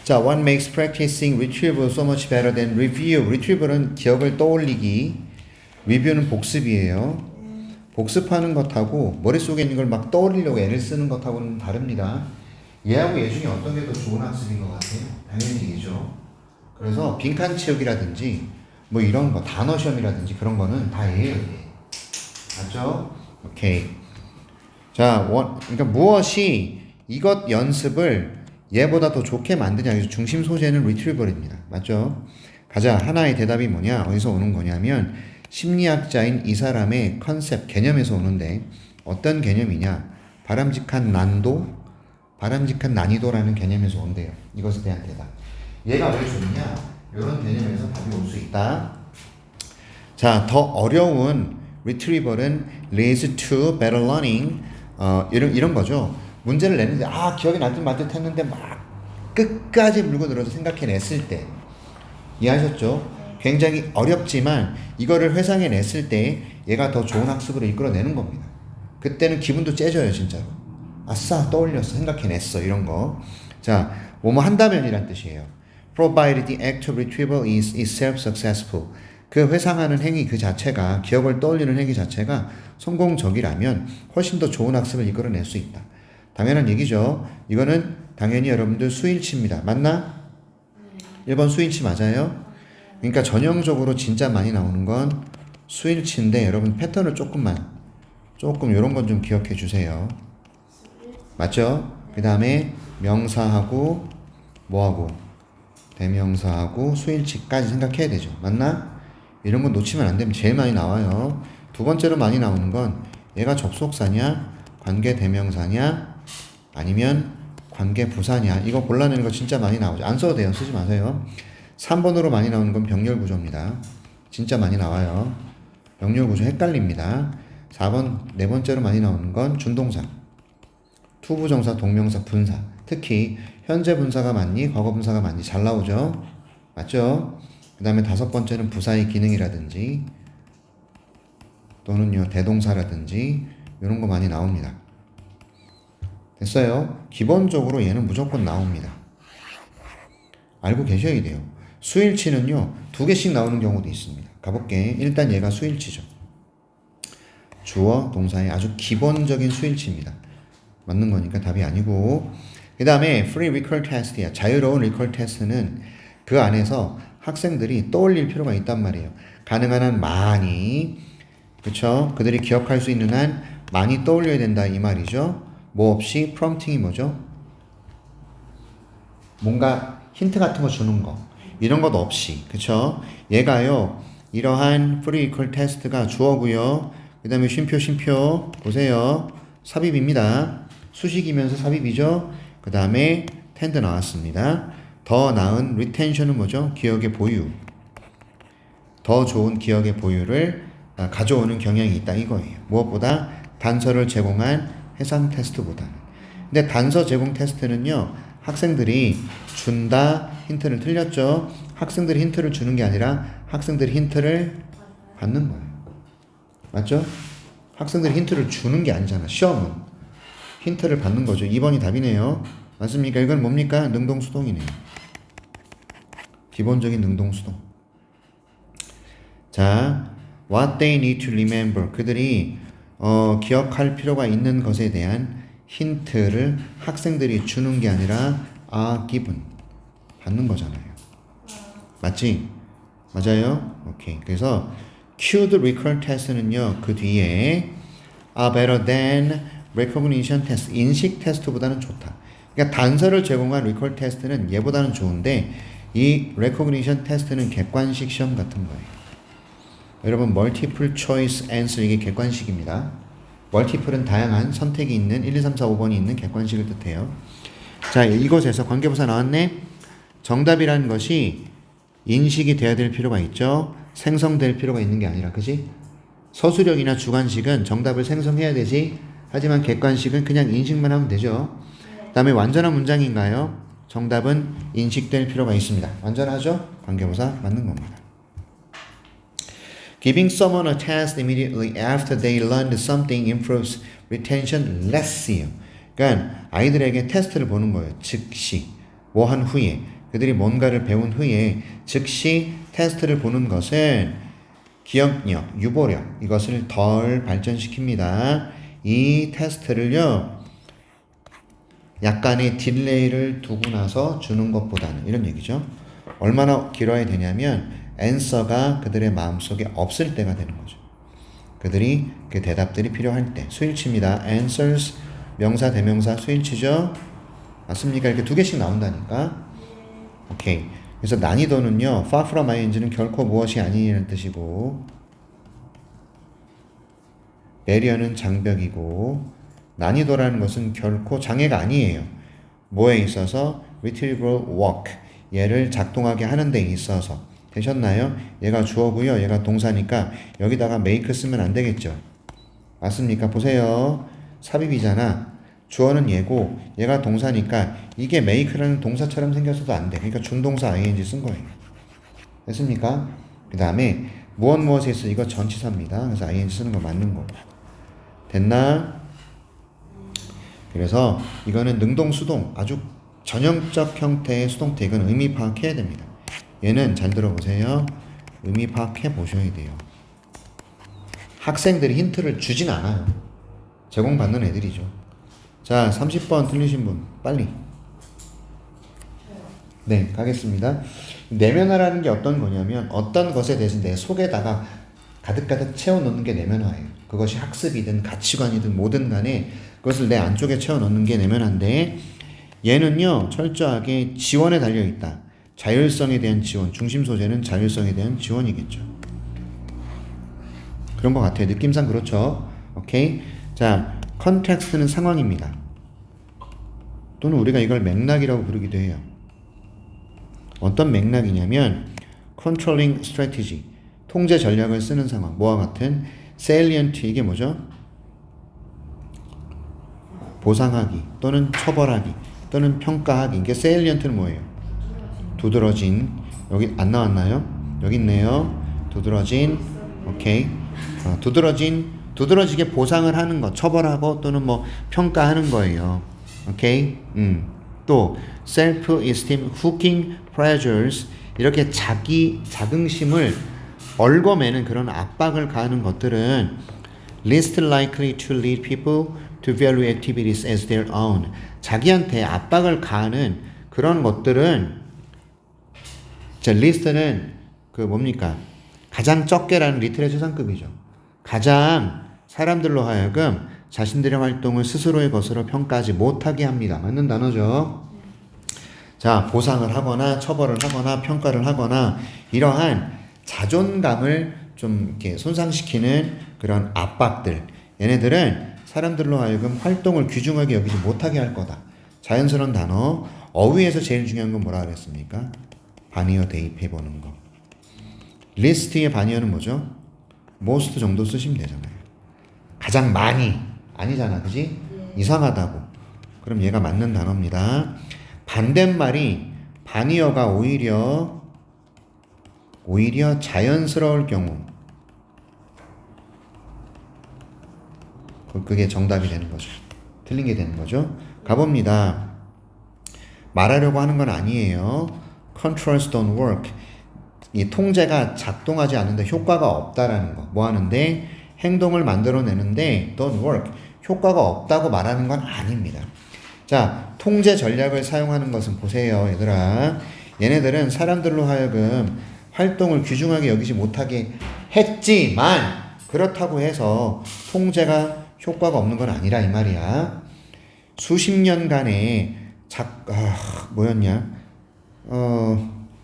자, what makes practicing retrieval so much better than review? retrieval은 기억을 떠올리기, review는 복습이에요. 복습하는 것하고 머릿속에 있는 걸 막 떠올리려고 애를 쓰는 것하고는 다릅니다. 얘하고 얘 중에 어떤 게 더 좋은 학습인 것 같아요? 당연히 얘죠. 그래서 빈칸 채우기라든지 뭐 이런 거, 단어 시험이라든지 그런 거는 다 얘예요. 얘. 맞죠? 오케이. 자, 그러니까 무엇이 이것 연습을 얘보다 더 좋게 만드냐. 그래서 중심 소재는 retrieval입니다. 맞죠? 가자. 하나의 대답이 뭐냐? 어디서 오는 거냐면 심리학자인 이 사람의 컨셉, 개념에서 오는데 어떤 개념이냐? 바람직한 난이도라는 개념에서 온대요. 이것에 대한 대답. 얘가 왜 좋냐? 이런 개념에서 답이 올 수 있다. 자, 더 어려운 retrieval은 leads to better learning. 이런 거죠. 문제를 내는데 기억이 날 듯 말 듯 했는데 막 끝까지 물고 들어서 생각해냈을 때 이해하셨죠? 굉장히 어렵지만 이거를 회상해냈을 때 얘가 더 좋은 학습으로 이끌어내는 겁니다. 그때는 기분도 째져요 진짜로. 아싸 떠올렸어 생각해냈어 이런 거. 자, 뭐뭐 한다면이란 뜻이에요. Provided the act of retrieval is itself successful. 그 회상하는 행위 그 자체가 기억을 떠올리는 행위 자체가 성공적이라면 훨씬 더 좋은 학습을 이끌어낼 수 있다. 당연한 얘기죠. 이거는 당연히 여러분들 수일치입니다. 맞나? 1번 수일치 맞아요? 그러니까 전형적으로 진짜 많이 나오는 건 수일치인데 여러분 패턴을 조금 이런 건 좀 기억해 주세요. 맞죠? 그 다음에 명사하고 뭐하고 대명사하고 수일치까지 생각해야 되죠. 맞나? 이런 건 놓치면 안 됩니다. 제일 많이 나와요. 두 번째로 많이 나오는 건 얘가 접속사냐 관계 대명사냐 아니면 관계 부사냐 이거 골라내는 거 진짜 많이 나오죠. 안 써도 돼요. 쓰지 마세요. 3번으로 많이 나오는 건 병렬 구조입니다. 진짜 많이 나와요. 병렬 구조 헷갈립니다. 4번 네 번째로 많이 나오는 건 준동사, 투부정사, 동명사, 분사. 특히 현재 분사가 맞니 과거 분사가 맞니 잘 나오죠. 맞죠? 그 다음에 5번째는 부사의 기능이라든지 또는요 대동사라든지 이런 거 많이 나옵니다. 됐어요? 기본적으로 얘는 무조건 나옵니다. 알고 계셔야 돼요. 수일치는요 2개씩 나오는 경우도 있습니다. 가볼게. 일단 얘가 수일치죠. 주어 동사의 아주 기본적인 수일치입니다. 맞는 거니까 답이 아니고, 그 다음에 free recall test야. 자유로운 recall test는 그 안에서 학생들이 떠올릴 필요가 있단 말이에요. 가능한 한 많이, 그쵸? 그들이 기억할 수 있는 한 많이 떠올려야 된다 이 말이죠. 뭐 없이 프롬프팅이 뭐죠? 뭔가 힌트 같은 거 주는 거 이런 것 없이, 그쵸? 얘가요 이러한 free recall test가 주어고요. 그 다음에 쉼표 보세요. 삽입입니다. 수식이면서 삽입이죠. 그 다음에 tend 나왔습니다. 더 나은 retention은 뭐죠? 기억의 보유. 더 좋은 기억의 보유를 가져오는 경향이 있다 이거예요. 무엇보다 단서를 제공한 해상 테스트보다는. 근데 단서 제공 테스트는요 학생들이 준다 힌트를 틀렸죠. 학생들이 힌트를 주는 게 아니라 학생들이 힌트를 받는 거예요. 맞죠? 학생들이 힌트를 주는 게 아니잖아. 시험은 힌트를 받는 거죠. 2번이 답이네요. 맞습니까? 이건 뭡니까? 능동수동이네요. 기본적인 능동수동. 자, what they need to remember. 그들이 기억할 필요가 있는 것에 대한 힌트를 학생들이 주는 게 아니라 given 받는 거잖아요. 맞지? 맞아요? 오케이. 그래서 cued recall test는요 그 뒤에 better than recognition test 인식 테스트보다는 좋다. 그러니까 단서를 제공한 recall test는 얘보다는 좋은데 이 recognition test는 객관식 시험 같은 거예요. 여러분 multiple choice answer 이게 객관식입니다. multiple은 다양한 선택이 있는 1, 2, 3, 4, 5번이 있는 객관식을 뜻해요. 자, 이곳에서 관계부사 나왔네. 정답이라는 것이 인식이 돼야 될 필요가 있죠. 생성될 필요가 있는 게 아니라, 그지? 서술형이나 주관식은 정답을 생성해야 되지. 하지만 객관식은 그냥 인식만 하면 되죠. 그 다음에 완전한 문장인가요? 정답은 인식될 필요가 있습니다. 완전하죠? 관계부사 맞는 겁니다. Giving someone a task immediately after they learned something improves retention less요. 그러니까 아이들에게 테스트를 보는 거예요. 즉시. 뭐 한 후에 그들이 뭔가를 배운 후에 즉시 테스트를 보는 것은 기억력, 유보력 이것을 덜 발전시킵니다. 이 테스트를요 약간의 딜레이를 두고 나서 주는 것보다는 이런 얘기죠. 얼마나 길어야 되냐면 answer가 그들의 마음속에 없을 때가 되는 거죠. 그들이 그 대답들이 필요할 때 수일치입니다. answers 명사 대명사 수일치죠. 맞습니까? 이렇게 두 개씩 나온다니까. 오케이. 그래서 난이도는요 far from ing는 결코 무엇이 아니라는 뜻이고 barrier는 장벽이고 난이도라는 것은 결코 장애가 아니에요. 뭐에 있어서? retrieval work 얘를 작동하게 하는 데 있어서. 되셨나요? 얘가 주어고요. 얘가 동사니까 여기다가 make 쓰면 안 되겠죠. 맞습니까? 보세요. 삽입이잖아. 주어는 얘고 얘가 동사니까 이게 make라는 동사처럼 생겨서도 안 돼. 그러니까 준동사 ing 쓴 거예요. 됐습니까? 그 다음에 무엇에 있어? 이거 전치사입니다. 그래서 ing 쓰는 거 맞는 거. 됐나? 그래서 이거는 능동, 수동 아주 전형적 형태의 수동태. 이건 의미 파악해야 됩니다. 얘는 잘 들어보세요. 의미 파악해 보셔야 돼요. 학생들이 힌트를 주진 않아요. 제공받는 애들이죠. 자, 30번 틀리신 분 빨리. 네, 가겠습니다. 내면화라는 게 어떤 거냐면 어떤 것에 대해서 내 속에다가 가득가득 채워놓는 게 내면화예요. 그것이 학습이든 가치관이든 뭐든 간에 그것을 내 안쪽에 채워넣는 게 내면화인데 얘는요 철저하게 지원에 달려있다. 자율성에 대한 지원, 중심 소재는 자율성에 대한 지원이겠죠. 그런 것 같아요. 느낌상 그렇죠. 오케이. 자, 컨텍스트는 상황입니다. 또는 우리가 이걸 맥락이라고 부르기도 해요. 어떤 맥락이냐면 controlling strategy, 통제 전략을 쓰는 상황. 뭐와 같은 salient, 이게 뭐죠? 보상하기 또는 처벌하기 또는 평가하기. 이게 salient는 뭐예요? 두드러진. 여기 안 나왔나요? 여기 있네요. 두드러진. 오케이. 두드러지게 보상을 하는 것, 처벌하고 또는 뭐 평가하는 거예요. 오케이. 또 self-esteem, hooking pressures, 이렇게 자기 자긍심을 얽어매는 그런 압박을 가하는 것들은 least likely to lead people to value activities as their own. 자기한테 압박을 가하는 그런 것들은, 자, list는 그 뭡니까? 가장 적게라는 리틀의 최상급이죠. 가장 사람들로 하여금 자신들의 활동을 스스로의 것으로 평가하지 못하게 합니다. 맞는 단어죠. 자, 보상을 하거나 처벌을 하거나 평가를 하거나 이러한 자존감을 좀 이렇게 손상시키는 그런 압박들. 얘네들은 사람들로 하여금 활동을 귀중하게 여기지 못하게 할 거다. 자연스러운 단어. 어휘에서 제일 중요한 건 뭐라 그랬습니까? 반의어 대입해보는 거. 리스트의 반의어는 뭐죠? most 정도 쓰시면 되잖아요. 가장 많이. 아니잖아. 그지? 이상하다고. 그럼 얘가 맞는 단어입니다. 반대말이 반의어가 오히려 자연스러울 경우, 그게 정답이 되는 거죠. 틀린 게 되는 거죠. 가봅니다. 말하려고 하는 건 아니에요. Controls don't work. 이 통제가 작동하지 않는데 효과가 없다라는 거. 뭐 하는데? 행동을 만들어내는데 don't work. 효과가 없다고 말하는 건 아닙니다. 자, 통제 전략을 사용하는 것은 보세요, 얘들아. 얘네들은 사람들로 하여금 활동을 귀중하게 여기지 못하게 했지만 그렇다고 해서 통제가 효과가 없는 건 아니라 이 말이야. 수십 년간의 뭐였냐?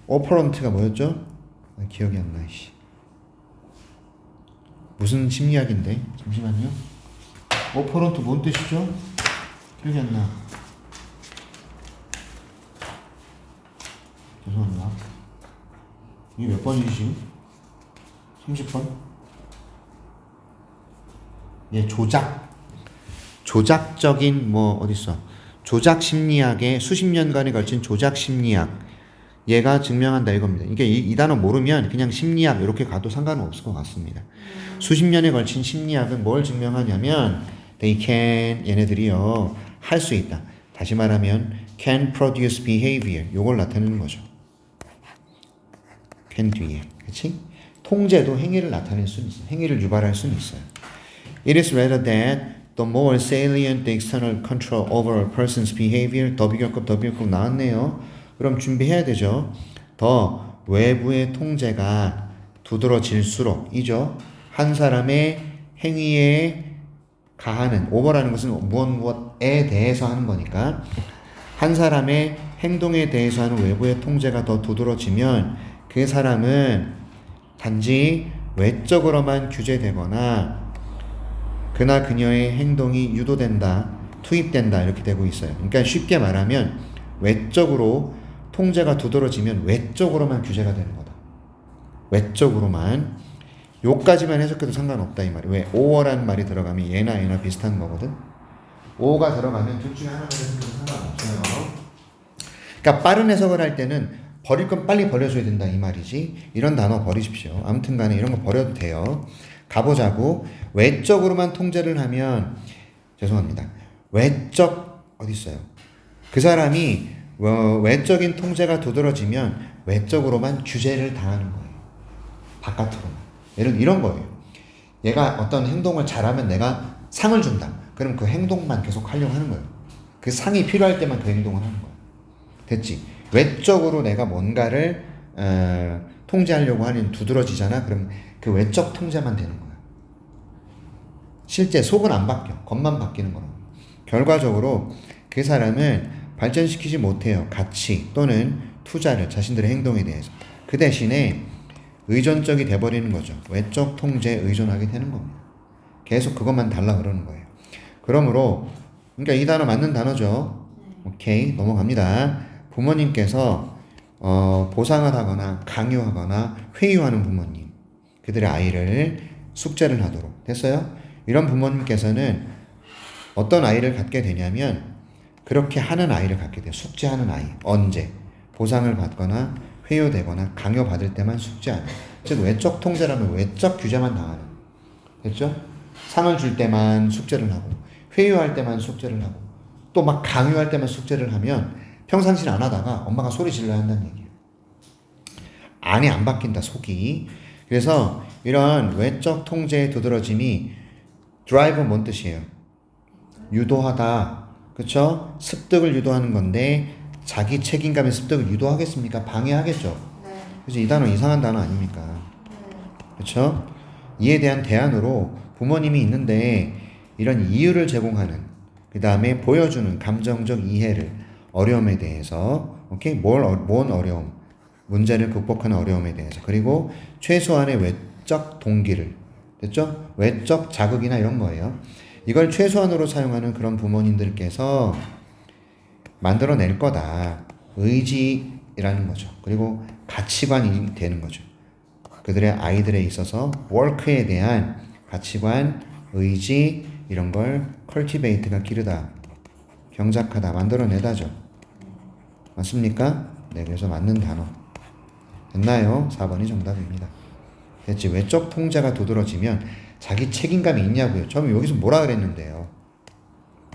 오퍼런트가 뭐였죠? 기억이 안 나. 무슨 심리학인데? 잠시만요. 오퍼런트 뭔 뜻이죠? 기억이 안 나. 죄송합니다. 이게 몇 번이지? 30번? 예, 조작적인 어딨어? 조작 심리학의 수십 년간에 걸친 조작 심리학. 얘가 증명한다 이겁니다. 이게 이 단어 모르면 그냥 심리학 이렇게 가도 상관은 없을 것 같습니다. 수십 년에 걸친 심리학은 뭘 증명하냐면 they can, 얘네들이요 할 수 있다. 다시 말하면 can produce behavior. 요걸 나타내는 거죠. can 뒤에. 그치? 통제도 행위를 나타낼 수는 있어요. 행위를 유발할 수는 있어요. It is rather that the more salient the external control over a person's behavior. 더 비교급 나왔네요. 그럼 준비해야 되죠. 더 외부의 통제가 두드러질수록 이죠. 한 사람의 행위에 가하는 오버라는 것은 무엇에 대해서 하는 거니까 한 사람의 행동에 대해서 하는 외부의 통제가 더 두드러지면 그 사람은 단지 외적으로만 규제되거나 그나 그녀의 행동이 유도된다, 투입된다 이렇게 되고 있어요. 그러니까 쉽게 말하면 외적으로 통제가 두드러지면 외적으로만 규제가 되는 거다. 외적으로만. 요까지만 해석해도 상관없다 이 말이. 왜? 오어라는 말이 들어가면 얘나 비슷한 거거든. 오가 들어가면 둘 중에 하나만 해석해도 상관없어요. 그러니까 빠른 해석을 할 때는 버릴 건 빨리 버려줘야 된다 이 말이지. 이런 단어 버리십시오. 아무튼 간에 이런 거 버려도 돼요. 가보자고. 외적으로만 통제를 하면 죄송합니다. 외적 어디 있어요? 그 사람이 외적인 통제가 두드러지면 외적으로만 규제를 당하는 거예요. 바깥으로만. 이런 거예요. 얘가 어떤 행동을 잘하면 내가 상을 준다. 그럼 그 행동만 계속 하려고 하는 거예요. 그 상이 필요할 때만 그 행동을 하는 거예요. 됐지? 외적으로 내가 뭔가를 통제하려고 하는 두드러지잖아. 그럼 그 외적 통제만 되는 거야. 실제 속은 안 바뀌어. 겉만 바뀌는 거라고. 결과적으로 그 사람을 발전시키지 못해요. 가치 또는 투자를 자신들의 행동에 대해서. 그 대신에 의존적이 돼버리는 거죠. 외적 통제에 의존하게 되는 겁니다. 계속 그것만 달라 그러는 거예요. 그러므로 그러니까 이 단어 맞는 단어죠. 오케이 넘어갑니다. 부모님께서 보상을 하거나 강요하거나 회유하는 부모님, 그들의 아이를 숙제를 하도록 됐어요. 이런 부모님께서는 어떤 아이를 갖게 되냐면 그렇게 하는 아이를 갖게 돼요. 숙제하는 아이. 언제? 보상을 받거나 회유되거나 강요받을 때만 숙제하는. 즉 외적 통제라면 외적 규제만 당하는. 됐죠? 상을 줄 때만 숙제를 하고 회유할 때만 숙제를 하고 또 막 강요할 때만 숙제를 하면 평상시에 안 하다가 엄마가 소리 질러야 한다는 얘기예요. 안이 안 바뀐다 속이. 그래서 이런 외적 통제의 두드러짐이 드라이브 뭔 뜻이에요? 유도하다. 그쵸? 습득을 유도하는 건데 자기 책임감의 습득을 유도하겠습니까? 방해하겠죠. 네. 그래서 이 단어 이상한 단어 아닙니까? 네. 그쵸? 이에 대한 대안으로 부모님이 있는데 이런 이유를 제공하는 그 다음에 보여주는 감정적 이해를 어려움에 대해서 오케이? 뭔 어려움? 문제를 극복하는 어려움에 대해서 그리고 최소한의 외적 동기를 됐죠? 외적 자극이나 이런 거예요. 이걸 최소한으로 사용하는 그런 부모님들께서 만들어낼 거다. 의지라는 거죠. 그리고 가치관이 되는 거죠. 그들의 아이들에 있어서 work에 대한 가치관, 의지 이런 걸 cultivate가 기르다, 경작하다, 만들어내다죠. 맞습니까? 네, 그래서 맞는 단어. 됐나요? 4번이 정답입니다. 됐지? 외적 통제가 두드러지면 자기 책임감이 있냐고요. 처음에 여기서 뭐라 그랬는데요?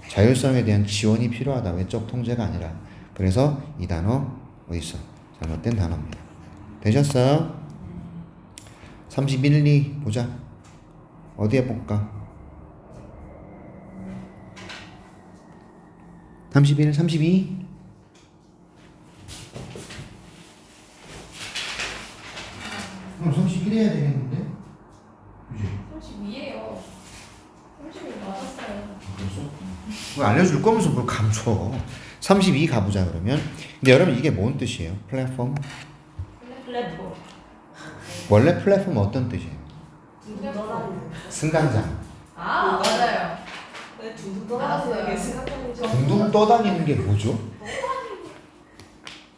자율성에 대한 지원이 필요하다. 외적 통제가 아니라. 그래서 이 단어 어디 있어? 잘못된 단어입니다. 되셨어요? 31, 2 보자. 어디에 볼까? 31, 32? 그럼 31 해야 되겠는데? 그지? 32예요. 32 맞았어요. 그래서? 그걸 알려줄 거면서 뭘 감춰. 32 가보자 그러면. 근데 여러분 이게 뭔 뜻이에요? 플랫폼? 플랫폼. 원래 플랫폼 어떤 뜻이에요? 승강장. 아 맞아요. 네, 둥둥 떠다니는 게 생각하는 거. 둥둥 떠다니는 게 뭐죠?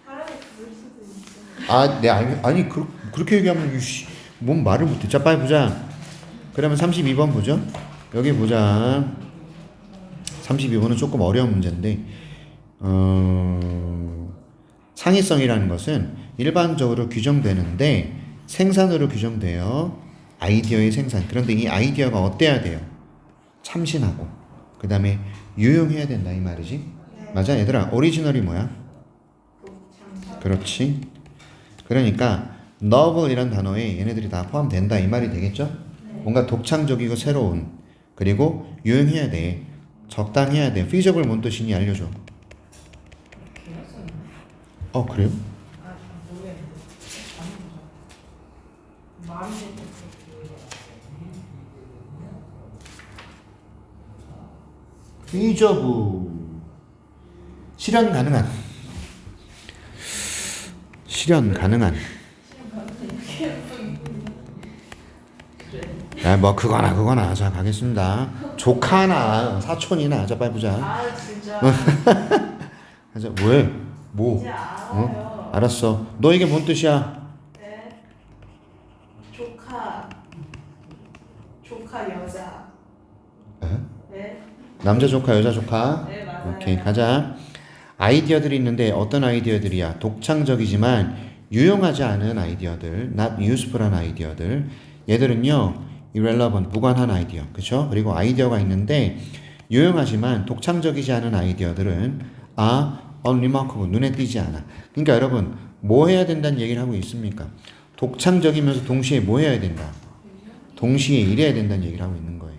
사람이 그럴 수도 있어. 아, 네, 아니 그렇게 얘기하면 뭔 말을 못해. 자, 빨리 보자. 그러면 32번 보죠. 여기 보자. 32번은 조금 어려운 문제인데 창의성이라는 것은 일반적으로 규정되는데 생산으로 규정돼요. 아이디어의 생산. 그런데 이 아이디어가 어때야 돼요? 참신하고 그 다음에 유용해야 된다 이 말이지. 네. 맞아 얘들아. 오리지널이 뭐야? 그렇지. 그러니까 novel이란 단어에 얘네들이 다 포함된다 이 말이 되겠죠? 뭔가 독창적이고 새로운 그리고 유용해야 돼. 적당해야 돼. feasible 뭔 뜻이니 알려줘. 그래요? feasible 실현 가능한 실현 가능한 뭐 그거나 자 가겠습니다. 조카나 사촌이나 자 빨리 보자. 아 진짜. 자 왜? 뭐? 이제 알아요. 알았어. 너 이게 뭔 뜻이야? 네. 조카 여자. 에? 네. 남자 조카 여자 조카? 네 맞아요. 오케이 가자. 아이디어들이 있는데 어떤 아이디어들이야? 독창적이지만 유용하지 않은 아이디어들, not useful한 아이디어들. 얘들은요 irrelevant 무관한 아이디어, 그렇죠? 그리고 아이디어가 있는데 유용하지만 독창적이지 않은 아이디어들은 unremarkable 눈에 띄지 않아. 그러니까 여러분 뭐 해야 된다는 얘기를 하고 있습니까? 독창적이면서 동시에 뭐 해야 된다? 동시에 일해야 된다는 얘기를 하고 있는 거예요.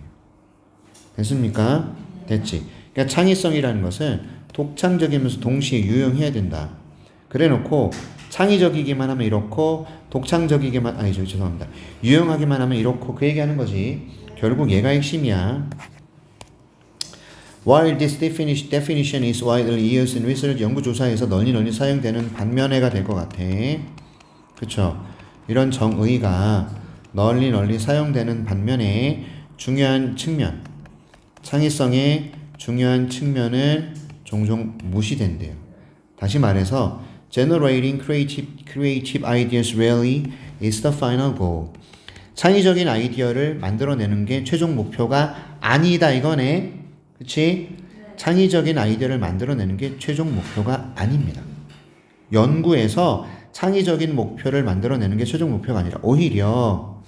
됐습니까? 됐지. 그러니까 창의성이라는 것은 독창적이면서 동시에 유용해야 된다. 그래놓고 창의적이기만 하면 이렇고 독창적이기만 아니죠 죄송합니다. 유용하기만 하면 이렇고 그 얘기하는 거지. 결국 얘가 핵심이야. While this definition is widely used in research 연구조사에서 널리 사용되는 반면에가 될 것 같아. 그쵸? 이런 정의가 널리 사용되는 반면에 중요한 측면 창의성의 중요한 측면은 종종 무시된대요. 다시 말해서 generating creative ideas rarely is the final goal. 창의적인 아이디어를 만들어내는 게 최종 목표가 아니다 이거네. 그치? 창의적인 아이디어를 만들어내는 게 최종 목표가 아닙니다. 연구에서 창의적인 목표를 만들어내는 게 최종 목표가 아니라 오히려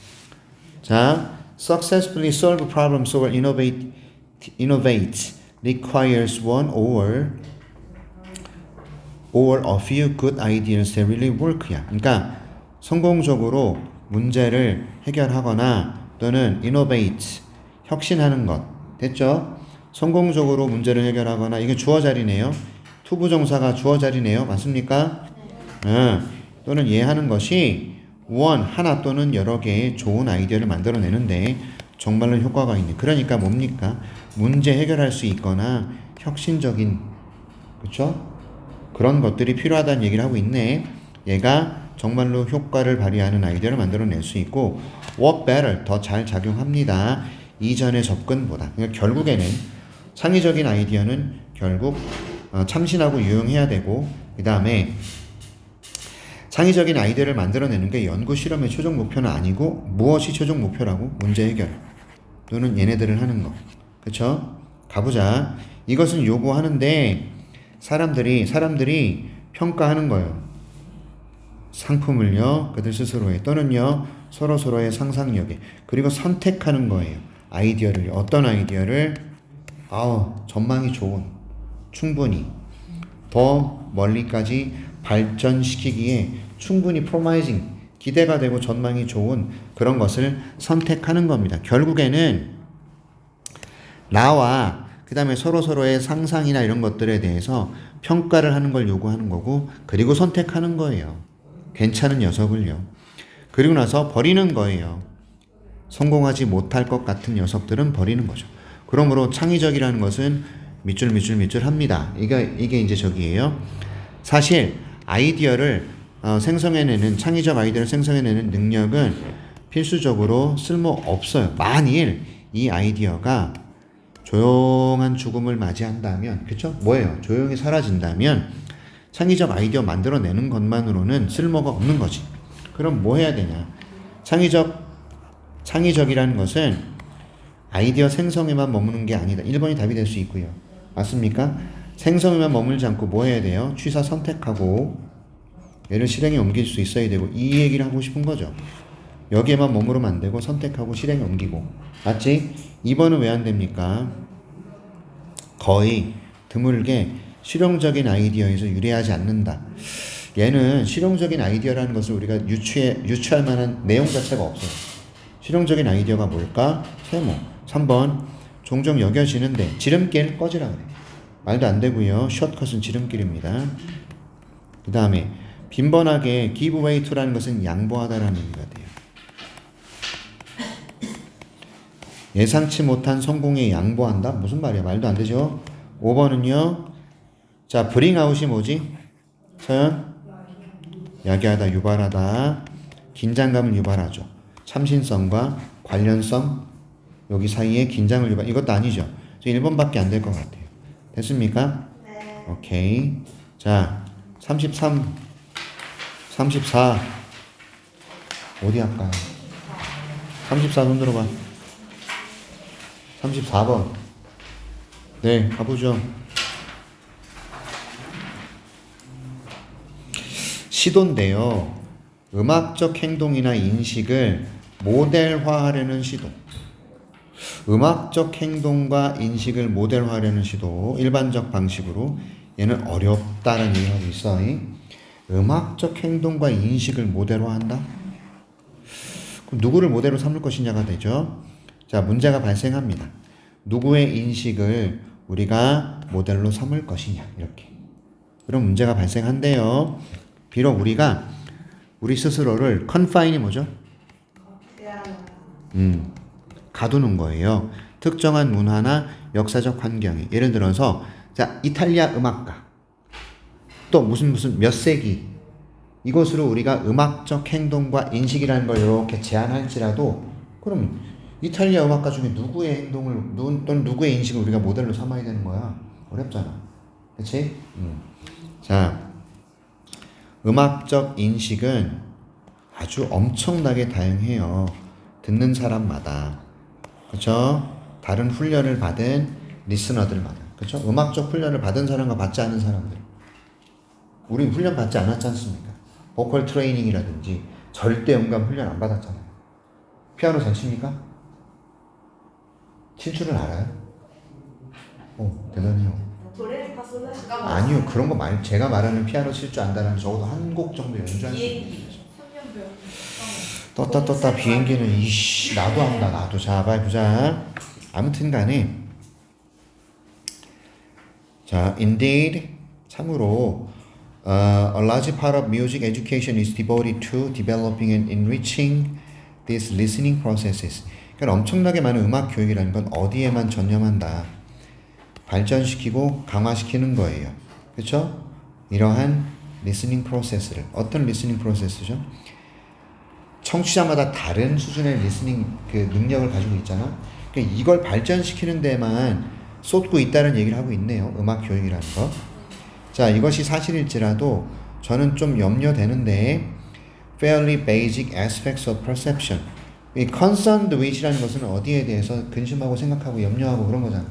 자, successfully solve problems or innovate requires one or a few good ideas that really work야. 그러니까 성공적으로 문제를 해결하거나 또는 innovate 혁신하는 것 됐죠? 성공적으로 문제를 해결하거나 이게 주어 자리네요. 투부정사가 주어 자리네요. 맞습니까? 또는 예하는 것이 하나 또는 여러 개의 좋은 아이디어를 만들어내는데 정말로 효과가 있는. 그러니까 뭡니까? 문제 해결할 수 있거나 혁신적인 그렇죠? 그런 것들이 필요하다는 얘기를 하고 있네. 얘가 정말로 효과를 발휘하는 아이디어를 만들어낼 수 있고 work better 더 잘 작용합니다. 이전의 접근보다. 그러니까 결국에는 창의적인 아이디어는 결국 참신하고 유용해야 되고 그 다음에 창의적인 아이디어를 만들어내는 게 연구 실험의 최종 목표는 아니고 무엇이 최종 목표라고? 문제 해결 또는 얘네들을 하는 거. 그쵸? 가보자. 이것은 요구하는데 사람들이 평가하는 거예요. 상품을요 그들 스스로의 또는요 서로의 상상력에 그리고 선택하는 거예요. 아이디어를 어떤 아이디어를 전망이 좋은 충분히 더 멀리까지 발전시키기에 충분히 프로마이징 기대가 되고 전망이 좋은 그런 것을 선택하는 겁니다. 결국에는 나와 그 다음에 서로의 상상이나 이런 것들에 대해서 평가를 하는 걸 요구하는 거고 그리고 선택하는 거예요. 괜찮은 녀석을요. 그리고 나서 버리는 거예요. 성공하지 못할 것 같은 녀석들은 버리는 거죠. 그러므로 창의적이라는 것은 밑줄 합니다. 이게 이제 저기예요. 사실 아이디어를 생성해내는 창의적 아이디어를 생성해내는 능력은 필수적으로 쓸모없어요. 만일 이 아이디어가 조용한 죽음을 맞이한다면 그쵸? 뭐예요? 조용히 사라진다면 창의적 아이디어 만들어내는 것만으로는 쓸모가 없는 거지. 그럼 뭐 해야 되냐? 창의적이라는 것은 아이디어 생성에만 머무는 게 아니다. 1번이 답이 될 수 있고요. 맞습니까? 생성에만 머물지 않고 뭐 해야 돼요? 취사 선택하고 얘를 실행에 옮길 수 있어야 되고 이 얘기를 하고 싶은 거죠. 여기에만 머무르면 안 되고 선택하고 실행에 옮기고. 맞지? 2번은 왜 안 됩니까? 거의 드물게 실용적인 아이디어에서 유래하지 않는다. 얘는 실용적인 아이디어라는 것을 우리가 유추할 만한 내용 자체가 없어요. 실용적인 아이디어가 뭘까? 세모. 3번 종종 여겨지는데 지름길 꺼지라 그래. 말도 안 되고요. 숏컷은 지름길입니다. 그 다음에 빈번하게 give way to라는 것은 양보하다라는 의미가 돼요. 예상치 못한 성공에 양보한다? 무슨 말이야? 말도 안 되죠? 5번은요. 자, bring out이 뭐지? 서연? 야기하다, 유발하다. 긴장감을 유발하죠. 참신성과 관련성 여기 사이에 긴장을 유발. 이것도 아니죠. 1번밖에 안 될 것 같아요. 됐습니까? 네. 오케이. 자, 33, 34 어디 할까요? 34 손 들어봐. 34번. 네, 가보죠. 시도인데요. 음악적 행동이나 인식을 모델화하려는 시도. 음악적 행동과 인식을 모델화하려는 시도. 일반적 방식으로. 얘는 어렵다는 얘기를 하고 있어. 음악적 행동과 인식을 모델화한다? 그럼 누구를 모델로 삼을 것이냐가 되죠. 자, 문제가 발생합니다. 누구의 인식을 우리가 모델로 삼을 것이냐, 이렇게. 그런 문제가 발생한대요. 비록 우리가 우리 스스로를 confine이 뭐죠? 가두는 거예요. 특정한 문화나 역사적 환경에. 예를 들어서 자, 이탈리아 음악가. 또 무슨 몇 세기. 이것으로 우리가 음악적 행동과 인식이라는 걸 이렇게 제한할지라도 그럼 이탈리아 음악가 중에 누구의 행동을 또는 누구의 인식을 우리가 모델로 삼아야 되는 거야. 어렵잖아. 그치? 자, 음악적 인식은 아주 엄청나게 다양해요. 듣는 사람마다. 그쵸? 다른 훈련을 받은 리스너들마다. 그쵸? 음악적 훈련을 받은 사람과 받지 않은 사람들. 우리 훈련 받지 않았지 않습니까? 보컬 트레이닝이라든지 절대 음감 훈련 안 받았잖아요. 피아노 잘 칩니까? 칠 줄은 알아요? 대단해요. 도레미파솔라 아니요, 그런 거 말, 제가 말하는 피아노 칠 줄 안다는 적어도 한 곡 정도 연주할 수 있는 거죠. 3년 배웠어. 떴다 비행기는 이씨 나도 한다 나도. 자, 봐요 보자. 아무튼 간에 자, indeed 참으로 a large part of music education is devoted to developing and enriching these listening processes. 그러니까 엄청나게 많은 음악 교육이라는 건 어디에만 전념한다. 발전시키고 강화시키는 거예요. 그렇죠? 이러한 리스닝 프로세스를. 어떤 리스닝 프로세스죠? 청취자마다 다른 수준의 리스닝 그 능력을 가지고 있잖아. 그러니까 이걸 발전시키는 데만 쏟고 있다는 얘기를 하고 있네요. 음악 교육이라는 거. 자, 이것이 사실일지라도 저는 좀 염려되는데 fairly basic aspects of perception. 이 concerned with이라는 것은 어디에 대해서 근심하고 생각하고 염려하고 그런 거잖아.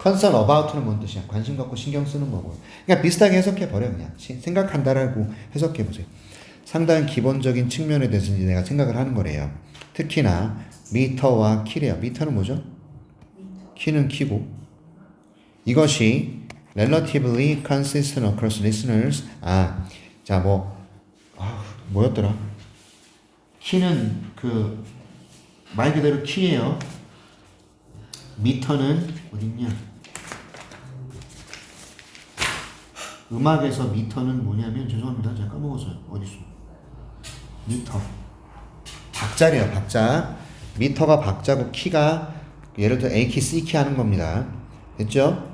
concern about는 뭔 뜻이야? 관심 갖고 신경 쓰는 거고. 그러니까 비슷하게 해석해 버려 그냥. 생각한다라고 해석해 보세요. 상당히 기본적인 측면에 대해서 이제 내가 생각을 하는 거래요. 특히나 미터와 키래요. 미터는 뭐죠? 키는 키고. 이것이 relatively consistent across listeners. 자, 뭐였더라? 키는 말 그대로 키예요. 미터는 어딨냐? 음악에서 미터는 뭐냐면 죄송합니다. 제가 까먹었어요. 어딨어? 미터. 박자래요. 박자. 미터가 박자고 키가 예를 들어 A키, C키 하는 겁니다. 됐죠?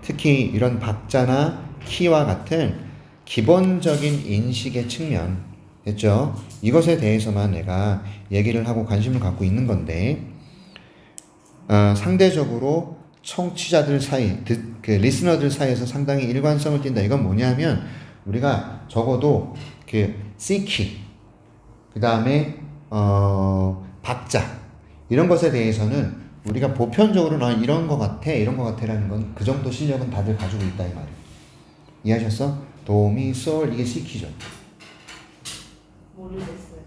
특히 이런 박자나 키와 같은 기본적인 인식의 측면, 됐죠? 이것에 대해서만 내가 얘기를 하고 관심을 갖고 있는 건데, 상대적으로 청취자들 사이, 리스너들 사이에서 상당히 일관성을 띈다. 이건 뭐냐면 우리가 적어도 C키, 그 다음에 박자 이런 것에 대해서는 우리가 보편적으로 이런 거 같아, 이런 거 같아라는 건 그 정도 실력은 다들 가지고 있다 이 말이에요. 이해하셨어? 도, 미, 솔 이게 C키죠. 모르겠어요.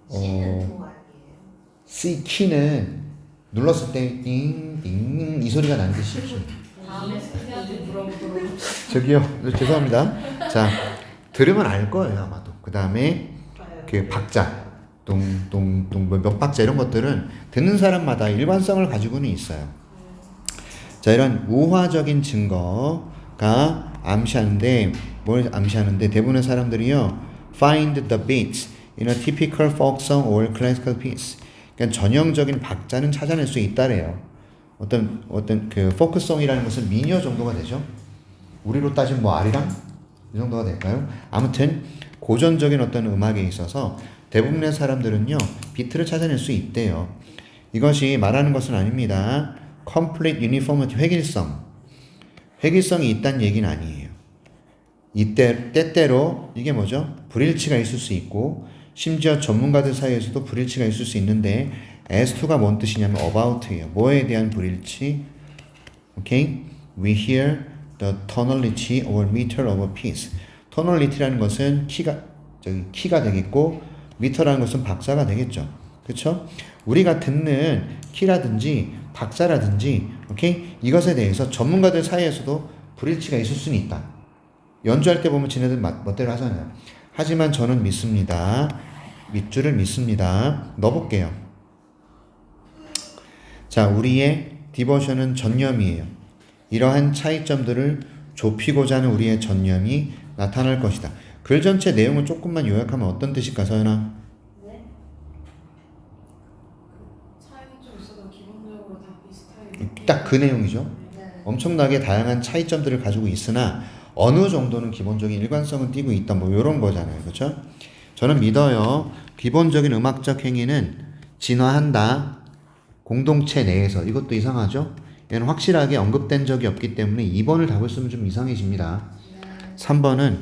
C는 동 아니에요? C키는 눌렀을 때 띵띵 이 소리가 나는 게 싫죠. 다음에 선생님한테 물어보도록. 저기요, 죄송합니다. 자, 들으면 알 거예요 아마도. 그 다음에 그 박자, 똥똥똥 몇 박자 이런 것들은 듣는 사람마다 일관성을 가지고는 있어요. 자, 이런 우화적인 증거가 암시하는데 뭘 암시하는데 대부분의 사람들이요, find the beats in a typical folk song or classical piece. 그러니까 전형적인 박자는 찾아낼 수 있다래요. 어떤 그 포크송이라는 것은 미녀 정도가 되죠. 우리로 따지면 뭐 아리랑 이 정도가 될까요? 아무튼 고전적인 어떤 음악에 있어서 대부분의 사람들은요 비트를 찾아낼 수 있대요. 이것이 말하는 것은 아닙니다. complete uniformity, 획일성이 있다는 얘기는 아니에요. 이때 때때로 이게 뭐죠? 불일치가 있을 수 있고 심지어 전문가들 사이에서도 불일치가 있을 수 있는데 as2가 뭔 뜻이냐면 about예요. 뭐에 대한 불일치? 오케이? We hear the tonality or meter of a piece. tonality라는 것은 키가 되겠고 meter라는 것은 박자가 되겠죠. 그렇죠? 우리가 듣는 키라든지 박자라든지 오케이? 이것에 대해서 전문가들 사이에서도 불일치가 있을 수는 있다. 연주할 때 보면 지네들 멋대로 하잖아요. 하지만 저는 믿습니다. 밑줄을 믿습니다. 넣어볼게요. 자, 우리의 디보션은 전념이에요. 이러한 차이점들을 좁히고자 하는 우리의 전념이 나타날 것이다. 글 전체 내용을 조금만 요약하면 어떤 뜻일까, 서연아? 네? 차이는 좀 있어도 기본적으로 다 비슷하게. 딱 그 내용이죠. 네. 엄청나게 다양한 차이점들을 가지고 있으나 어느 정도는 기본적인 일관성은 띠고 있다. 뭐 이런 거잖아요. 그렇죠? 저는 믿어요. 기본적인 음악적 행위는 진화한다. 공동체 내에서. 이것도 이상하죠? 얘는 확실하게 언급된 적이 없기 때문에 2번을 답을 쓰면 좀 이상해집니다. 3번은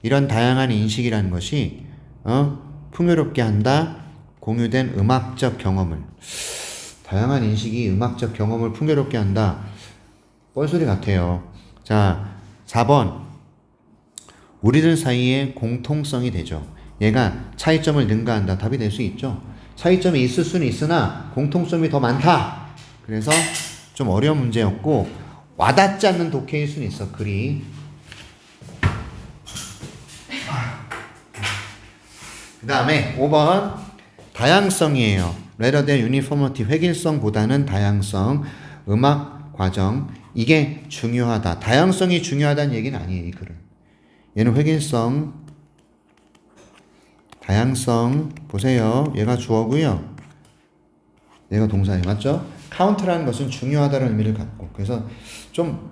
이런 다양한 인식이라는 것이 풍요롭게 한다. 공유된 음악적 경험을. 다양한 인식이 음악적 경험을 풍요롭게 한다. 뻘소리 같아요. 자, 4번. 우리들 사이에 공통성이 되죠. 얘가 차이점을 능가한다. 답이 될 수 있죠. 차이점이 있을 수는 있으나 공통점이 더 많다. 그래서 좀 어려운 문제였고 와닿지 않는 독해일 수는 있어. 글이. 그 다음에 5번 다양성이에요. rather than uniformity, 획일성보다는 다양성, 음악 과정, 이게 중요하다. 다양성이 중요하다는 얘기는 아니에요. 이 글은. 얘는 획일성, 다양성 보세요. 얘가 주어고요. 얘가 동사예요. 맞죠? 카운트라는 것은 중요하다는 의미를 갖고 그래서 좀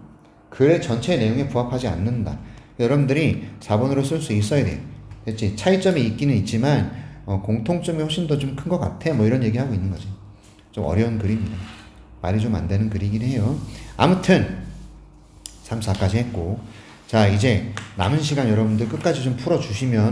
글의 전체 내용에 부합하지 않는다. 여러분들이 4번으로 쓸 수 있어야 돼요. 됐지? 차이점이 있기는 있지만 공통점이 훨씬 더 좀 큰 것 같아. 뭐 이런 얘기하고 있는 거지. 좀 어려운 글입니다. 말이 좀 안 되는 글이긴 해요. 아무튼 3, 4까지 했고 자 이제 남은 시간 여러분들 끝까지 좀 풀어주시면